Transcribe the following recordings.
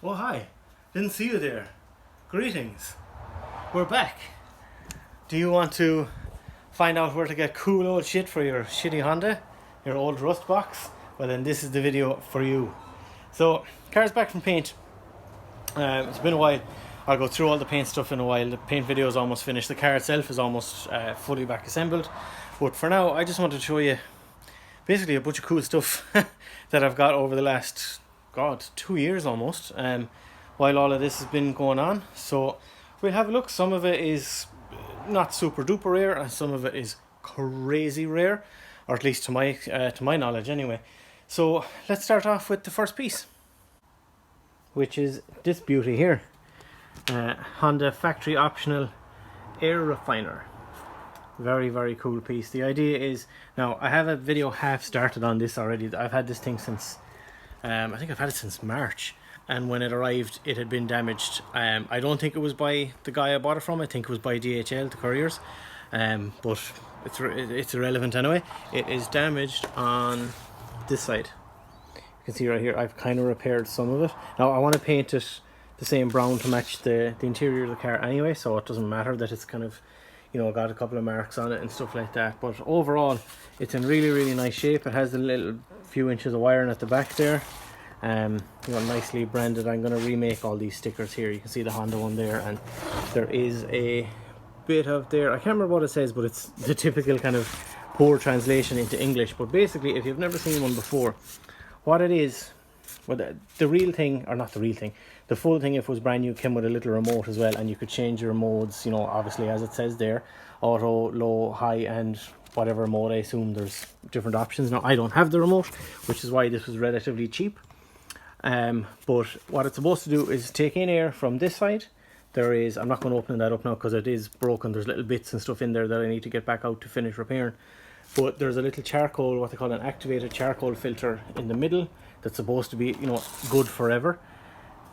Oh hi, didn't see you there. Greetings. We're back. Do you want to find out where to get cool old shit for your shitty Honda? Your old rust box? Well then this is the video for you. So, car's back from paint. It's been a while. I'll go through all the paint stuff in a while. The paint video is almost finished. The car itself is almost fully back assembled. But for now, I just wanted to show you basically a bunch of cool stuff that I've got over the last 2 years almost, while all of this has been going on. So we'll have a look. Some of it is not super duper rare and some of it is crazy rare, or at least to my knowledge anyway. So let's start off with the first piece, which is this beauty here. Honda factory optional air refiner. Very, very cool piece. The idea is, now I have a video half started on this already. I've had this thing since I think I've had it since March, and when it arrived it had been damaged. I don't think it was by the guy I bought it from. I think it was by DHL, the couriers, but it's irrelevant anyway. It is damaged on this side. You can see right here I've kind of repaired some of it. Now I want to paint it the same brown to match the interior of the car anyway, so it doesn't matter that it's kind of, you know, got a couple of marks on it and stuff like that. But overall it's in really, really nice shape. It has a little few inches of wiring at the back there, you know, nicely branded. I'm going to remake all these stickers here. You can see the Honda one there, and there is a bit of there, I can't remember what it says, but it's the typical kind of poor translation into English. But basically, if you've never seen one before, what it is, well, the real thing, or not the real thing, the full thing, if it was brand new, came with a little remote as well, and you could change your modes, you know, obviously as it says there, auto, low, high, and whatever mode. I assume there's different options. Now I don't have the remote, which is why this was relatively cheap. But what it's supposed to do is take in air from this side. There is, I'm not going to open that up now because it is broken. There's little bits and stuff in there that I need to get back out to finish repairing. But there's a little charcoal, what they call an activated charcoal filter in the middle, that's supposed to be, you know, good forever.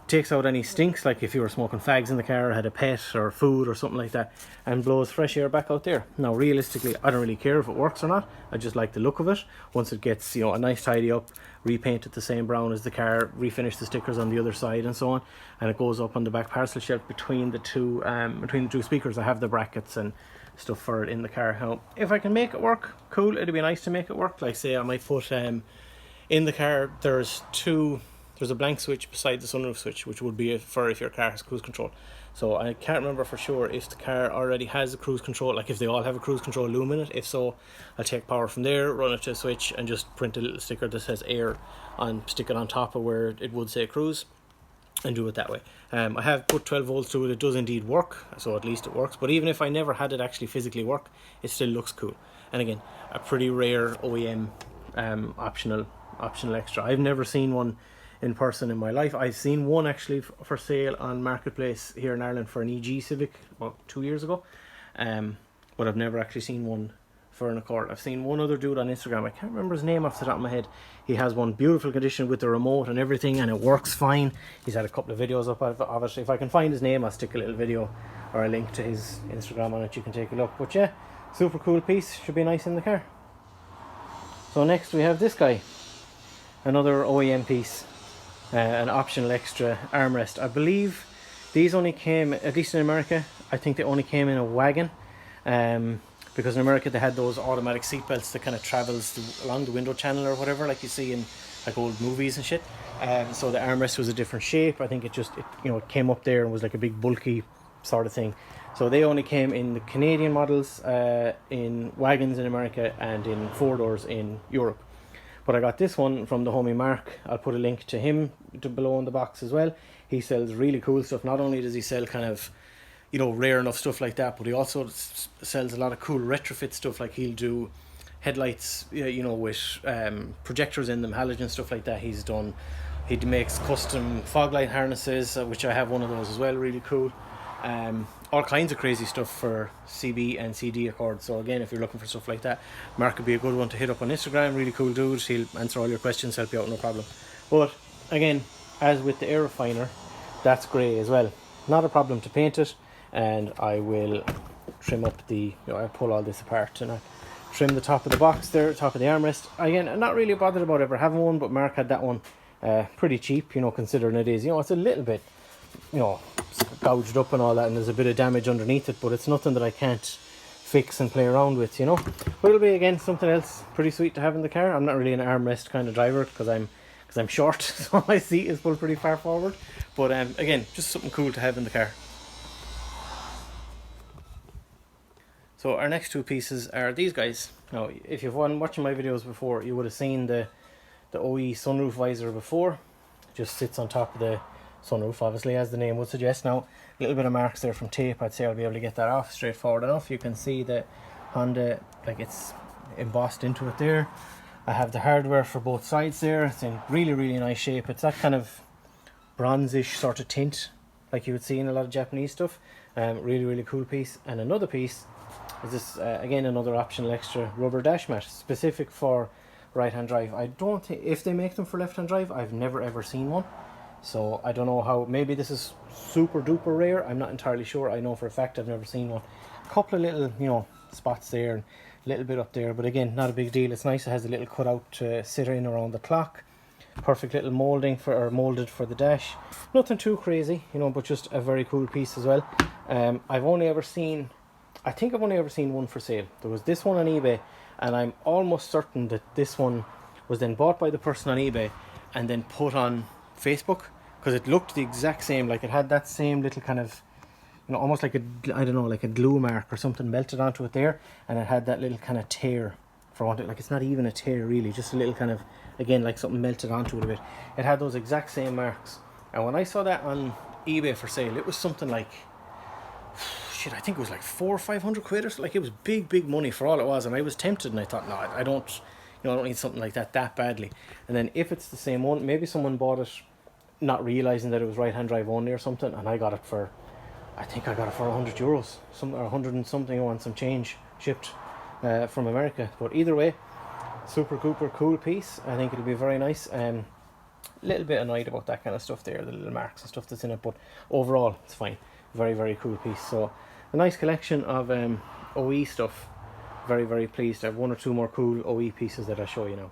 Takes out any stinks, like if you were smoking fags in the car, or had a pet or food or something like that, and blows fresh air back out there. Now realistically, I don't really care if it works or not. I just like the look of it. Once it gets, you know, a nice tidy up, repaint it the same brown as the car, refinish the stickers on the other side and so on, and it goes up on the back parcel shelf between the two speakers. I have the brackets and stuff for it in the car. Now if I can make it work, cool. It'd be nice to make it work. Like say I might put in the car, there's a blank switch beside the sunroof switch, which would be for if your car has cruise control. So I can't remember for sure if the car already has a cruise control, like if they all have a cruise control lume in it. If so, I'll take power from there, run it to a switch, and just print a little sticker that says air and stick it on top of where it would say cruise, and do it that way. I have put 12 volts to it. It does indeed work, so at least it works. But even if I never had it actually physically work, it still looks cool. And again, a pretty rare OEM optional extra. I've never seen one in person in my life. I've seen one actually for sale on Marketplace here in Ireland for an EG Civic about 2 years ago, but I've never actually seen one for an Accord. I've seen one other dude on Instagram, I can't remember his name off the top of my head. He has one, beautiful condition with the remote and everything, and it works fine. He's had a couple of videos up of it. If I can find his name, I'll stick a little video or a link to his Instagram on it. You can take a look. But yeah, super cool piece, should be nice in the car. So next we have this guy, another OEM piece. An optional extra armrest. I believe these only came, at least in America, I think they only came in a wagon, because in America they had those automatic seat belts that kind of travels along the window channel or whatever, like you see in like old movies and shit. So the armrest was a different shape. I think it you know, it came up there and was like a big bulky sort of thing. So they only came in the Canadian models, in wagons in America, and in 4-doors in Europe. But I got this one from the homie Mark. I'll put a link to him below in the box as well. He sells really cool stuff. Not only does he sell kind of, you know, rare enough stuff like that, but he also sells a lot of cool retrofit stuff. Like he'll do headlights, you know, with projectors in them, halogen stuff like that. He makes custom fog light harnesses, which I have one of those as well, really cool. All kinds of crazy stuff for CB and CD Accords. So again, if you're looking for stuff like that, Mark would be a good one to hit up on Instagram. Really cool dude. He'll answer all your questions, help you out, no problem. But again, as with the air refiner, that's grey as well. Not a problem to paint it, and I will trim up the, you know, I pull all this apart and I trim the top of the box there, top of the armrest. Again, I'm not really bothered about ever having one, but Mark had that one Pretty cheap, you know, considering it is, you know, it's a little bit, you know, gouged up and all that, and there's a bit of damage underneath it, but it's nothing that I can't fix and play around with, you know. But it'll be, again, something else pretty sweet to have in the car. I'm not really an armrest kind of driver because I'm short, so my seat is pulled pretty far forward. But again, just something cool to have in the car. So our next two pieces are these guys. Now, if you've been watching my videos before, you would have seen the OE sunroof visor before. It just sits on top of the sunroof, obviously, as the name would suggest. Now, a little bit of marks there from tape. I'd say I'll be able to get that off straightforward enough. You can see the Honda, like, it's embossed into it there. I have the hardware for both sides there. It's in really, really nice shape. It's that kind of bronzish sort of tint like you would see in a lot of Japanese stuff. Really, really cool piece. And another piece is this, again, another optional extra rubber dash mat, specific for right-hand drive. I don't think, if they make them for left-hand drive, I've never ever seen one. So I don't know how, maybe this is super duper rare. I'm not entirely sure. I know for a fact I've never seen one. A couple of little, you know, spots there and a little bit up there, but again, not a big deal. It's nice. It has a little cutout to sit in around the clock. Perfect little molding for, or molded for the dash. Nothing too crazy, you know, but just a very cool piece as well. I've only ever seen, I think I've only ever seen one for sale. There was this one on eBay, and I'm almost certain that this one was then bought by the person on eBay and then put on Facebook, because it looked the exact same. Like, it had that same little kind of, you know, almost like a, I don't know, like a glue mark or something melted onto it there, and it had that little kind of tear, for want of, like, it's not even a tear really, just a little kind of, again, like something melted onto it a bit. It had those exact same marks, and when I saw that on eBay for sale, it was something like, shit, I think it was like 400 or 500 quid or something. Like, it was big money for all it was, and I was tempted, and I thought, no, I don't, you know, I don't need something like that badly. And then if it's the same one, maybe someone bought it not realizing that it was right-hand drive only or something, and I got it for, I think I got it for €100, some, or 100 and something, on some change, shipped from America. But either way, super duper cool piece. I think it'll be very nice. Little bit annoyed about that kind of stuff there, the little marks and stuff that's in it, but overall it's fine. Very cool piece. So a nice collection of OE stuff. Very pleased. I have one or two more cool OE pieces that I'll show you now.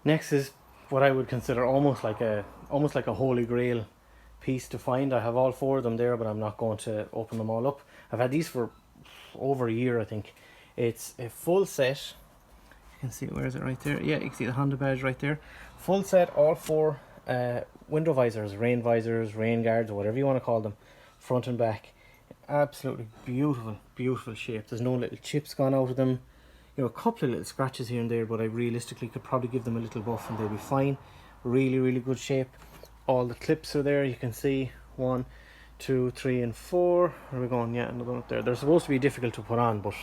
Next is what I would consider almost like a holy grail piece to find. I have all four of them there, but I'm not going to open them all up. I've had these for over a year, I think. It's a full set. You can see, where is it, right there? Yeah, you can see the Honda badge right there. Full set, all four window visors, rain guards, or whatever you want to call them, front and back. Absolutely beautiful shape. There's no little chips gone out of them. You know, a couple of little scratches here and there, but I realistically could probably give them a little buff and they'll be fine. Really good shape. All the clips are there. You can see 1, 2, 3 and 4. Where are we going? Yeah, another one up there. They're supposed to be difficult to put on, but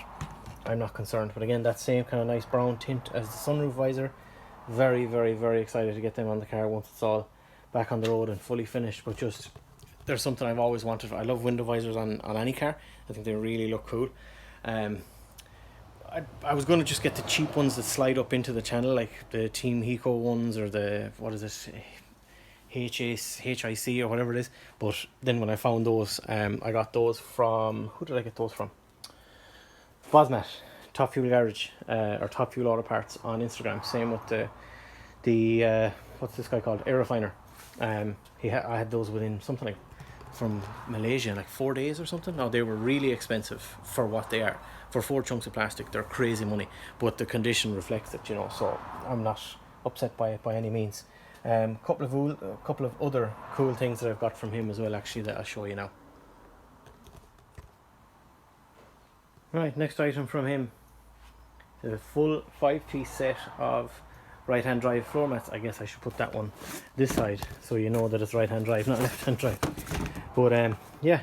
I'm not concerned. But again, that same kind of nice brown tint as the sunroof visor. Very excited to get them on the car once it's all back on the road and fully finished. But just, there's something I've always wanted. I love window visors on any car. I think they really look cool. I was going to just get the cheap ones that slide up into the channel, like the Team Hiko ones, or the, what is it, HIC or whatever it is. But then when I found those, I got those from, who did I get those from? Bosmat, Top Fuel Garage, or Top Fuel Auto Parts on Instagram. Same with the what's this guy called, Aerofiner. I had those within something like, from Malaysia, like 4 days or something. Now, they were really expensive for what they are. For 4 chunks of plastic, they're crazy money, but the condition reflects it, you know, so I'm not upset by it by any means. Couple of other cool things that I've got from him as well, actually, that I'll show you now. Right, next item from him is a full 5-piece set of right-hand drive floor mats. I guess I should put that one this side so you know that it's right-hand drive, not left-hand drive. But yeah,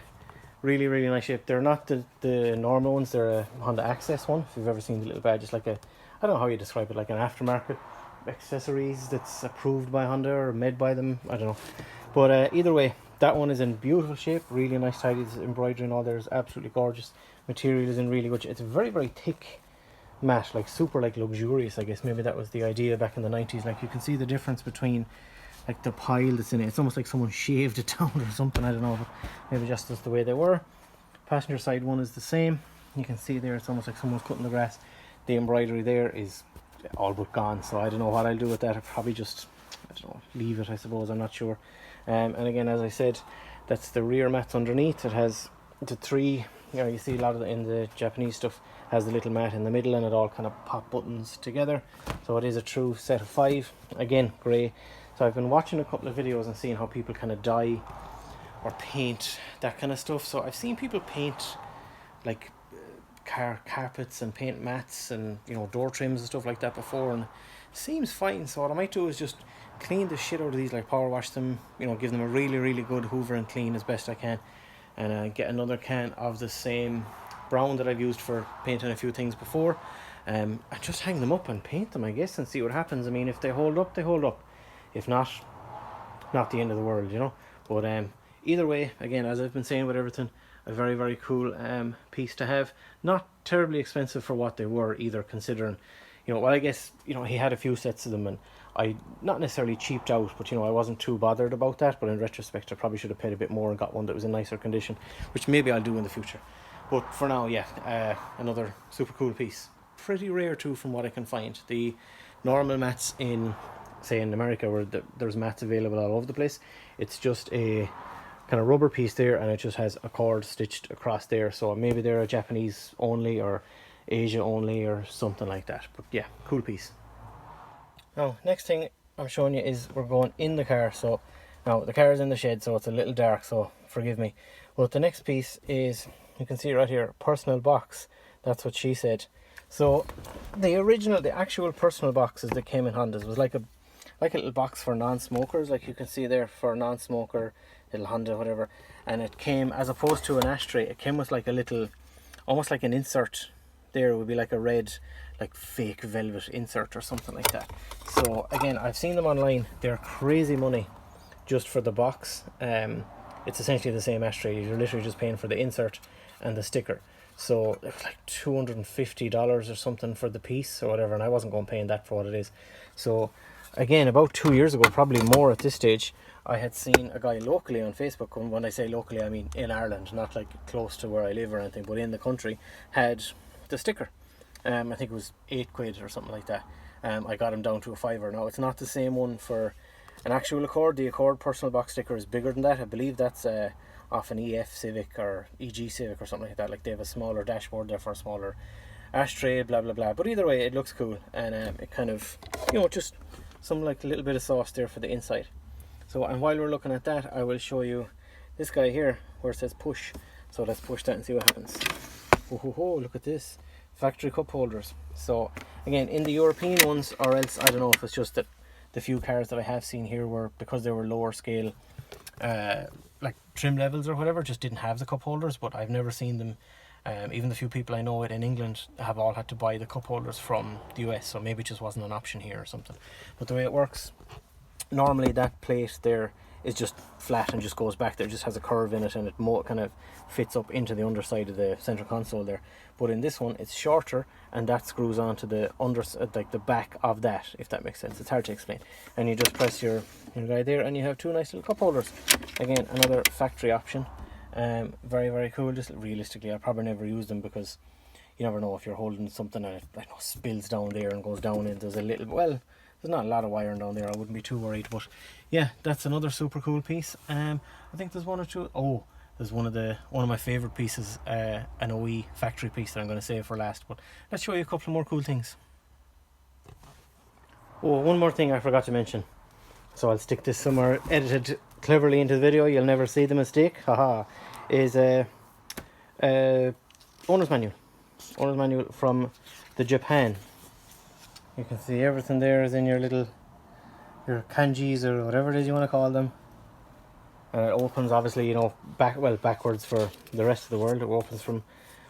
really nice shape. They're not the normal ones. They're a Honda Access one. If you've ever seen the little badge, it's like a, I don't know how you describe it, like an aftermarket accessories that's approved by Honda or made by them, I don't know. But either way, that one is in beautiful shape. Really nice, tidy. The embroidery and all there is absolutely gorgeous. Material is in really good shape. It's a very thick mat, like super like luxurious. I guess maybe that was the idea back in the 90s. Like, you can see the difference between like the pile that's in it. It's almost like someone shaved it down or something, I don't know, but maybe just as the way they were. Passenger side one is the same. You can see there, it's almost like someone's cutting the grass. The embroidery there is all but gone, so I don't know what I'll do with that. I'll probably just I don't know, leave it, I suppose, I'm not sure. And again, as I said, that's the rear mats underneath. It has the three, you know, you see a lot of in the Japanese stuff, has the little mat in the middle and it all kind of pop buttons together. So it is a true set of 5, again, grey. So I've been watching a couple of videos and seeing how people kind of dye or paint that kind of stuff. So I've seen people paint like car carpets and paint mats and, you know, door trims and stuff like that before, and it seems fine. So what I might do is just clean the shit out of these, like power wash them, you know, give them a really good hoover and clean as best I can, and get another can of the same brown that I've used for painting a few things before, and just hang them up and paint them, I guess, and see what happens. I mean, if they hold up, they hold up. If not, not the end of the world, you know. But either way, again, as I've been saying with everything, a very cool piece to have. Not terribly expensive for what they were either, considering, you know, well, I guess, you know, he had a few sets of them and I not necessarily cheaped out, but, you know, I wasn't too bothered about that. But in retrospect, I probably should have paid a bit more and got one that was in nicer condition, which maybe I'll do in the future. But for now, yeah, another super cool piece. Pretty rare too, from what I can find. The normal mats in, say, in America, where there's mats available all over the place, it's just a kind of rubber piece there, and it just has a cord stitched across there. So maybe they're a Japanese only or Asia only or something like that. But yeah, cool piece. Now, next thing I'm showing you is we're going in the car. So now the car is in the shed, so it's a little dark, so forgive me. But the next piece is, you can see right here, personal box. That's what she said. So the actual personal boxes that came in Hondas was like a little box for non-smokers, like you can see there, for a non-smoker, little Honda, whatever. And it came, as opposed to an ashtray, it came with like a little, almost like an insert. There would be like a red, like fake velvet insert or something like that. So again, I've seen them online. They're crazy money just for the box. It's essentially the same ashtray. You're literally just paying for the insert and the sticker. So it was like $250 or something for the piece or whatever, and I wasn't going paying that for what it is. So again, about 2 years ago, probably more at this stage, I had seen a guy locally on Facebook, and when I say locally, I mean in Ireland, not like close to where I live or anything, but in the country, had the sticker. I think it was £8 or something like that. I got him down to a £5. Now, it's not the same one for an actual Accord. The Accord personal box sticker is bigger than that. I believe that's off an EF Civic or EG Civic or something like that. Like, they have a smaller dashboard there for a smaller ashtray, blah blah blah. But either way, it looks cool, and it kind of, you know, just some like a little bit of sauce there for the inside. So, and while we're looking at that, I will show you this guy here where it says push. So let's push that and see what happens. Oh, look at this. Factory cup holders. So again, in the European ones, or else I don't know if it's just that the few cars that I have seen here were, because they were lower scale, like trim levels or whatever, just didn't have the cup holders. But I've never seen them. Even the few people I know in England have all had to buy the cup holders from the US, so maybe it just wasn't an option here or something. But the way it works, normally that plate there is just flat and just goes back there, just has a curve in it, and it kind of fits up into the underside of the central console there. But in this one, it's shorter, and that screws onto the like the back of that, if that makes sense. It's hard to explain. And you just press your guy there, and you have two nice little cup holders. Again, another factory option. Very cool. Just realistically, I'll probably never use them, because you never know if you're holding something and it, I know, spills down there and goes down, and there's a little, well, there's not a lot of wiring down there. I wouldn't be too worried. But yeah, that's another super cool piece. I think there's one or two. Oh, there's one of my favorite pieces, an OE factory piece that I'm going to save for last. But let's show you a couple of more cool things. Oh, one more thing I forgot to mention. So I'll stick this somewhere edited cleverly into the video. You'll never see the mistake. Haha. Is a owner's manual. Owner's manual from the Japan. You can see everything there is in your kanjis or whatever it is you want to call them. And it opens, obviously, you know, backwards for the rest of the world. It opens from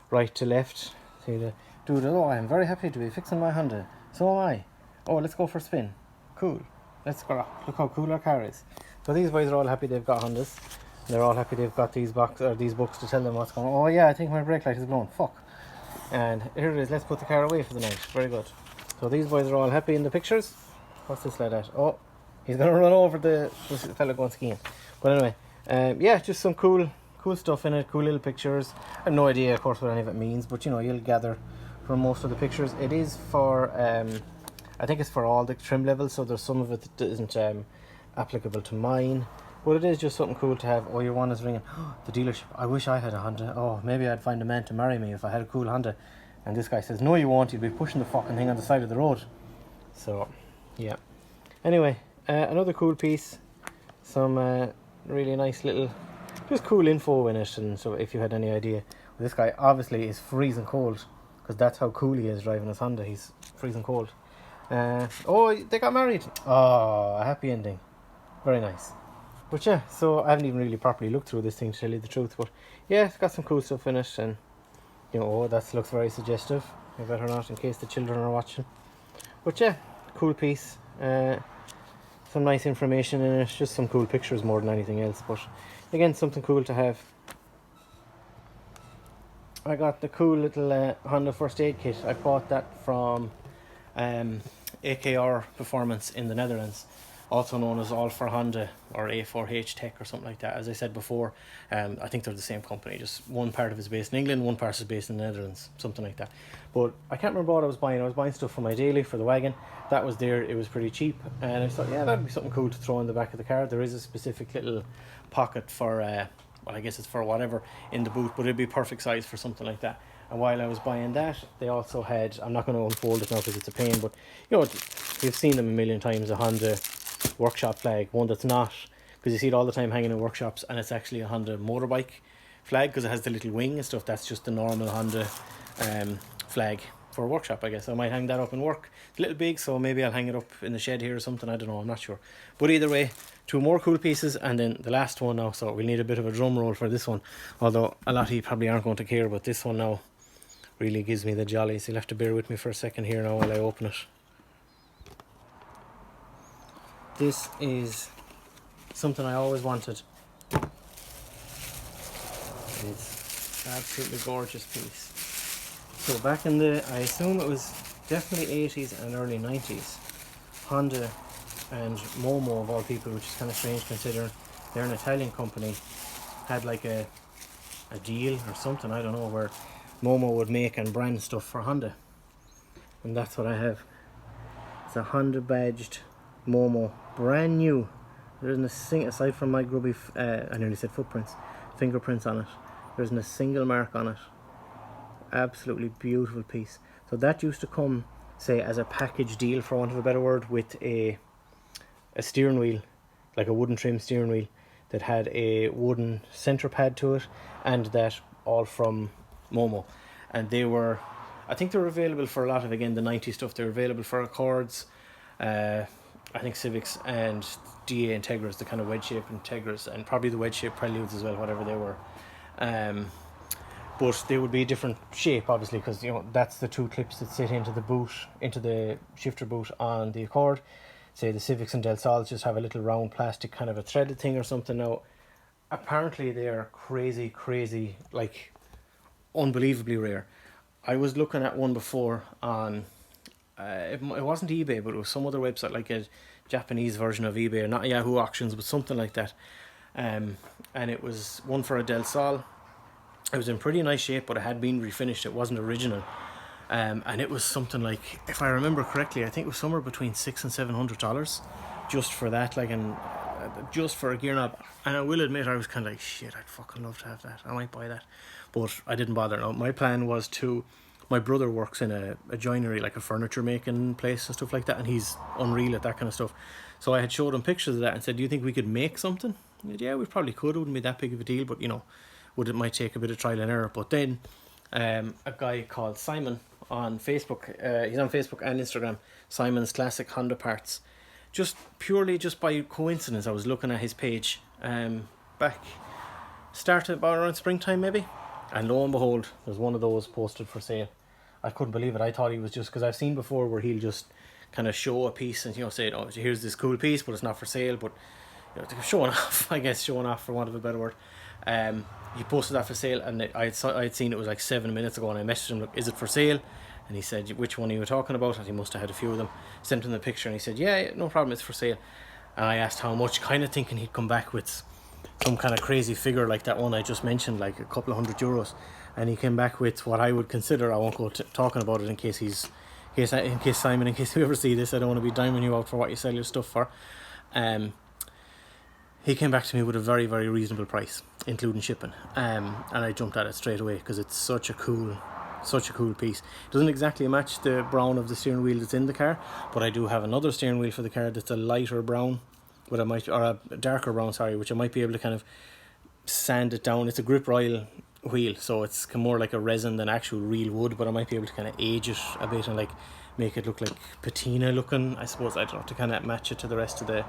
right to left. See the dude. Oh, I'm very happy to be fixing my Honda. So am I. Oh, let's go for a spin. Cool. Let's go. Look how cool our car is. So these boys are all happy they've got Hondas. They're all happy they've got these books to tell them what's going on. Oh yeah, I think my brake light is blown. Fuck. And here it is. Let's put the car away for the night. Very good. So these boys are all happy in the pictures. What's this lad at? Oh, he's gonna run over this fella going skiing. But anyway, yeah, just some cool stuff in it. Cool little pictures. I have no idea, of course, what any of it means, but you know, you'll gather from most of the pictures. It is for I think it's for all the trim levels, so there's some of it that isn't applicable to mine. But it is just something cool to have. Oh, your one is ringing. The dealership. I wish I had a Honda. Oh, maybe I'd find a man to marry me if I had a cool Honda. And this guy says, no you won't, you'll be pushing the fucking thing on the side of the road. So, yeah. Anyway, another cool piece. Some really nice little, just cool info in it. And so if you had any idea. Well, this guy obviously is freezing cold, because that's how cool he is driving his Honda. He's freezing cold. Oh, they got married. Oh, a happy ending. Very nice. But yeah, so I haven't even really properly looked through this thing to tell you the truth. But yeah, it's got some cool stuff in it. And, you know, oh, that looks very suggestive. I better not, in case the children are watching. But yeah, cool piece. Some nice information in it. Just some cool pictures more than anything else. But again, something cool to have. I got the cool little Honda first aid kit. I bought that from AKR Performance in the Netherlands, also known as All for Honda or A4H Tech or something like that. As I said before, I think they're the same company, just one part of it is based in England, one part is based in the Netherlands, something like that. But I can't remember what I was buying. I was buying stuff for my daily, for the wagon. That was there, it was pretty cheap, and I thought, yeah, that'd be something cool to throw in the back of the car. There is a specific little pocket for, well, I guess it's for whatever in the boot, but it'd be perfect size for something like that. And while I was buying that, they also had, I'm not going to unfold it now because it's a pain, but you know, you've seen them a million times, a Honda workshop flag, one that's not, because you see it all the time hanging in workshops, and it's actually a Honda motorbike flag because it has the little wing and stuff. That's just the normal Honda flag for a workshop, I guess. I might hang that up in work. It's a little big, so maybe I'll hang it up in the shed here or something. I don't know, I'm not sure. But either way, two more cool pieces, and then the last one now, so we'll need a bit of a drum roll for this one, although a lot of you probably aren't going to care, but this one now really gives me the jolly, so you'll have to bear with me for a second here now while I open it. This is something I always wanted. It's an absolutely gorgeous piece. So back in the, I assume it was definitely 80s and early 90s, Honda and Momo of all people, which is kind of strange considering they're an Italian company, had like a deal or something, I don't know, where Momo would make and brand stuff for Honda. And that's what I have. It's a Honda badged Momo, brand new. There isn't a single, aside from my grubby, I nearly said footprints, fingerprints on it, there isn't a single mark on it. Absolutely beautiful piece. So that used to come, say, as a package deal, for want of a better word, with a steering wheel, like a wooden trim steering wheel that had a wooden center pad to it, and that all from Momo. And they were, I think they were available for a lot of, again, the 90s stuff. They were available for Accords, I think Civics, and DA Integras, the kind of wedge-shaped Integras, and probably the wedge-shaped Preludes as well, whatever they were. But they would be a different shape, obviously, because, you know, that's the two clips that sit into the boot, into the shifter boot on the Accord. Say the Civics and Del Sols just have a little round plastic kind of a threaded thing or something. Now, apparently they are crazy, like unbelievably rare. I was looking at one before on, it wasn't eBay, but it was some other website, like a Japanese version of eBay, or not Yahoo Auctions, but something like that. And it was one for a Del Sol. It was in pretty nice shape, but it had been refinished. It wasn't original. And it was something like, if I remember correctly, I think it was somewhere between $600 and $700 just for that, like, and just for a gear knob. And I will admit, I was kind of like, shit, I'd fucking love to have that. I might buy that, but I didn't bother. No, my plan was to, my brother works in a joinery, like a furniture making place and stuff like that, and he's unreal at that kind of stuff. So I had showed him pictures of that and said, do you think we could make something? He said, yeah, we probably could. It wouldn't be that big of a deal, but you know, it might take a bit of trial and error. But then a guy called Simon on Facebook, he's on Facebook and Instagram, Simon's Classic Honda Parts, just purely just by coincidence I was looking at his page back, started about around springtime maybe, and lo and behold, there's one of those posted for sale. I couldn't believe it. I thought he was just, because I've seen before where he'll just kind of show a piece and, you know, say, oh, here's this cool piece, but it's not for sale, but you know, showing off, I guess, showing off for want of a better word. He posted that for sale, and I had seen it was like 7 minutes ago, and I messaged him, look, is it for sale? And he said, which one are you talking about? And he must have had a few of them. Sent him the picture, and he said, yeah, no problem, it's for sale. And I asked how much, kind of thinking he'd come back with some kind of crazy figure like that one I just mentioned, like a couple of €100. And he came back with what I would consider, I won't go talking about it in case he's in case Simon, in case you ever see this, I don't want to be diming you out for what you sell your stuff for. He came back to me with a very, very reasonable price, including shipping. And I jumped at it straight away because it's such a cool piece. It doesn't exactly match the brown of the steering wheel that's in the car, but I do have another steering wheel for the car that's a lighter brown, or a darker brown, sorry, which I might be able to kind of sand it down. It's a grip royal wheel, so it's more like a resin than actual real wood, but I might be able to kind of age it a bit and like make it look like patina looking, I suppose. I don't know, to kind of match it to the rest of the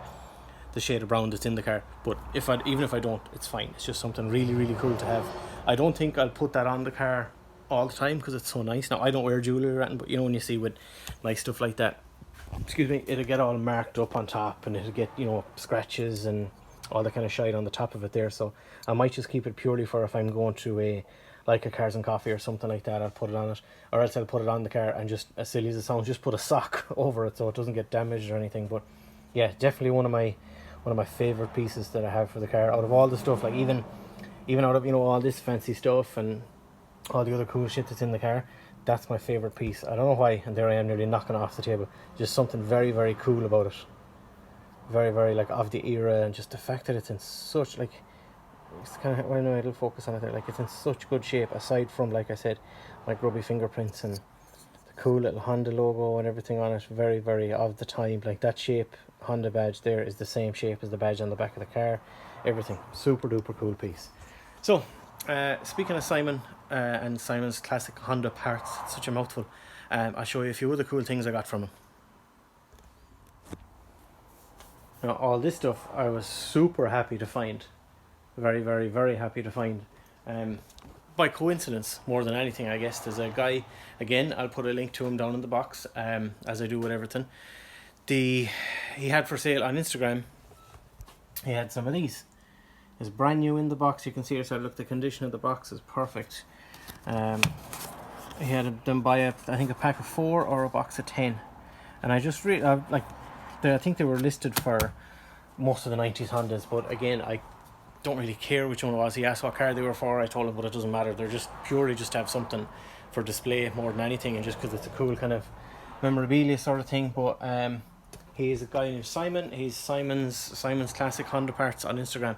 shade of brown that's in the car. But even if I don't, it's fine. It's just something really, really cool to have. I don't think I'll put that on the car all the time because it's so nice. Now, I don't wear jewellery or anything, but you know, when you see with nice stuff like that, excuse me, it'll get all marked up on top and it'll get, you know, scratches and all that kind of shine on the top of it there. So I might just keep it purely for if I'm going to a Cars and Coffee or something like that, I'll put it on it, or else I'll put it on the car and just, as silly as it sounds, just put a sock over it so it doesn't get damaged or anything. But yeah, definitely one of my favorite pieces that I have for the car out of all the stuff. Like even out of, you know, all this fancy stuff and all the other cool shit that's in the car, that's my favorite piece. I don't know why, and there I am nearly knocking off the table. Just something very, very cool about it. Very, very like of the era, and just the fact that it's in such, like, it's kind of, I don't know, it'll focus on it there, like it's in such good shape, aside from, like I said, my grubby fingerprints and the cool little Honda logo and everything on it. Very, very of the time. Like that shape, Honda badge there is the same shape as the badge on the back of the car. Everything super duper cool piece. So speaking of Simon and Simon's classic Honda parts, it's such a mouthful. I'll show you a few other cool things I got from him. Now, all this stuff I was super happy to find. Very, very, very happy to find. By coincidence, more than anything, I guess. There's a guy, again, I'll put a link to him down in the box, as I do with everything. He had for sale on Instagram, he had some of these. It's brand new in the box. You can see it, so look, the condition of the box is perfect. He had them buy I think a pack of 4 or a box of 10. And I just really, I think they were listed for most of the 90s Hondas, but again, I don't really care which one it was. He asked what car they were for, I told him, but it doesn't matter. They're just purely just to have something for display more than anything, and just because it's a cool kind of memorabilia sort of thing. But he's a guy named Simon. He's Simon's Classic Honda Parts on Instagram.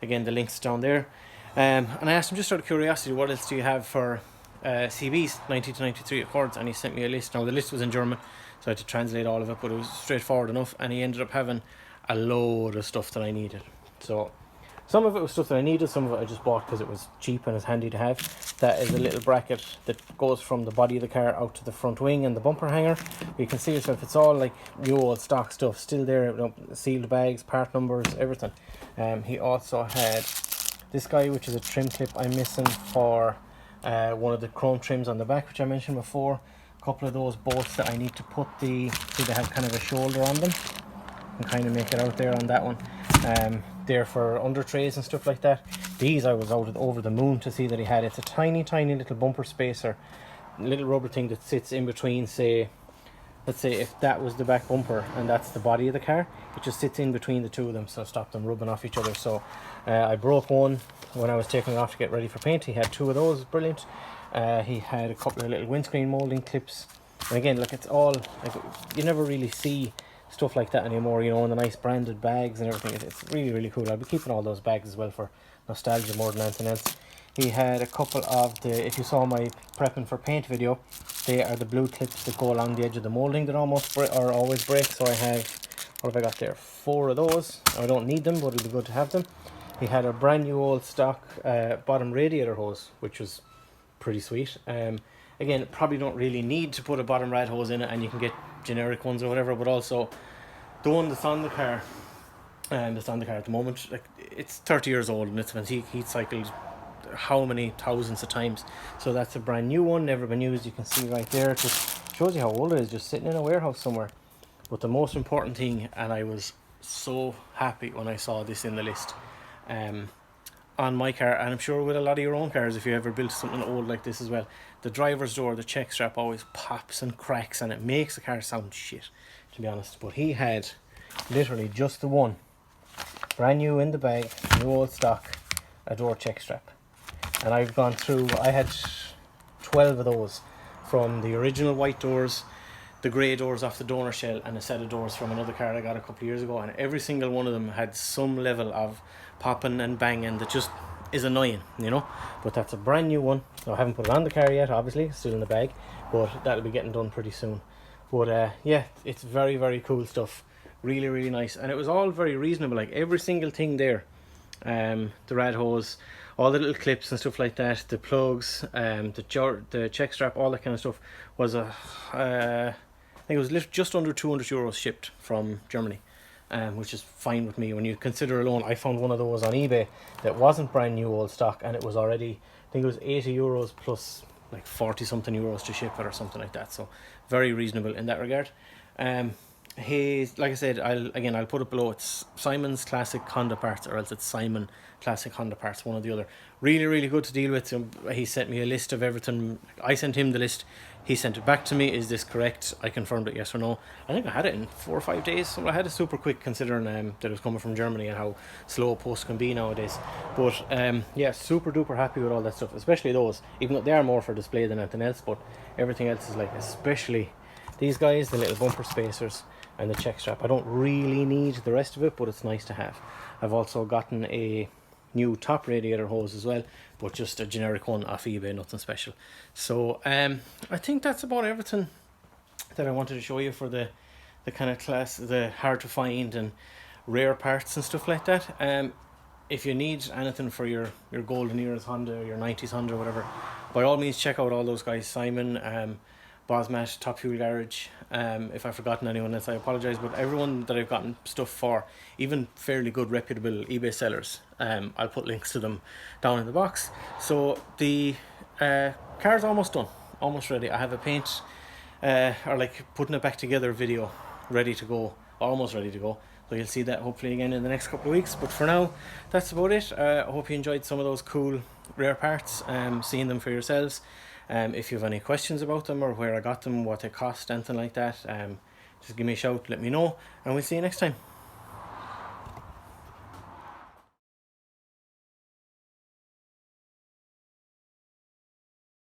Again, the link's down there. And I asked him, just out of curiosity, what else do you have for CBs, 90 to 93 Accords? And he sent me a list. Now, the list was in German, so I had to translate all of it, but it was straightforward enough, and he ended up having a load of stuff that I needed. So some of it was stuff that I needed, some of it I just bought because it was cheap and it's handy to have. That is a little bracket that goes from the body of the car out to the front wing and the bumper hanger. You can see yourself, it's all like new old stock stuff still there, you know, sealed bags, part numbers, everything. He also had this guy, which is a trim clip I'm missing for one of the chrome trims on the back, which I mentioned before. A couple of those bolts that I need to put they have kind of a shoulder on them, and kind of make it out there on that one. There for under trays and stuff like that. These I was over the moon to see that he had. It's a tiny little bumper spacer, little rubber thing that sits in between, say, let's say if that was the back bumper and that's the body of the car, it just sits in between the two of them, so stop them rubbing off each other. So I broke one when I was taking it off to get ready for paint. He had 2 of those, brilliant. He had a couple of little windscreen molding clips, and again, like, it's all like, you never really see stuff like that anymore, you know, in the nice branded bags and everything. It's really, really cool. I'll be keeping all those bags as well for nostalgia more than anything else. He had a couple of the, if you saw my prepping for paint video, they are the blue clips that go along the edge of the moulding that always break. So I have, what have I got there, 4 of those. I don't need them, but it'd be good to have them. He had a brand new old stock bottom radiator hose, which was pretty sweet. Again, probably don't really need to put a bottom rad hose in it, and you can get generic ones or whatever, but also the one that's on the car at the moment, like, it's 30 years old and it's been heat cycled how many thousands of times. So that's a brand new one, never been used. You can see right there, it just shows you how old it is, just sitting in a warehouse somewhere. But the most important thing, and I was so happy when I saw this in the list, on my car, and I'm sure with a lot of your own cars, if you ever built something old like this as well, the driver's door, the check strap always pops and cracks, and it makes the car sound shit, to be honest. But he had literally just the one, brand new in the bag, new old stock, a door check strap. And I've gone through, I had 12 of those, from the original white doors the grey doors off the donor shell and a set of doors from another car I got a couple of years ago, and every single one of them had some level of popping and banging that just is annoying, you know. But that's a brand new one. I haven't put it on the car yet, obviously, it's still in the bag, but that'll be getting done pretty soon. But yeah, it's very, very cool stuff. Really, really nice. And it was all very reasonable, like every single thing there. The rad hose, all the little clips and stuff like that, the plugs, the check strap, all that kind of stuff was I think it was just under 200 euros shipped from Germany, which is fine with me when you consider alone. I found one of those on eBay that wasn't brand new old stock, and it was already, I think it was 80 euros plus like 40 something euros to ship it or something like that. So very reasonable in that regard. He's, like I said, I'll put it below. It's Simon's Classic Honda Parts, or else it's Simon Classic Honda Parts, one or the other. Really, really good to deal with. He sent me a list of everything. I sent him the list. He sent it back to me. Is this correct? I confirmed it, yes or no. I think I had it in 4 or 5 days. So I had it super quick, considering that it was coming from Germany and how slow post can be nowadays. But yeah, super duper happy with all that stuff, especially those. Even though they are more for display than anything else, but everything else is like, especially these guys, the little bumper spacers and the check strap. I don't really need the rest of it, but it's nice to have. I've also gotten a new top radiator hose as well, but just a generic one off eBay, nothing special. So I think that's about everything that I wanted to show you for the kind of class, the hard to find and rare parts and stuff like that. If you need anything for your golden eras Honda, your 90s Honda, whatever, by all means check out all those guys. Simon, Bosmat, Top Fuel Garage. If I've forgotten anyone else, I apologise, but everyone that I've gotten stuff for, even fairly good reputable eBay sellers, I'll put links to them down in the box. So the car's almost done, almost ready. I have a paint or like putting it back together video ready to go, almost ready to go. So you'll see that hopefully again in the next couple of weeks. But for now, that's about it. I hope you enjoyed some of those cool rare parts, seeing them for yourselves. If you have any questions about them, or where I got them, what they cost, anything like that, just give me a shout, let me know, and we'll see you next time.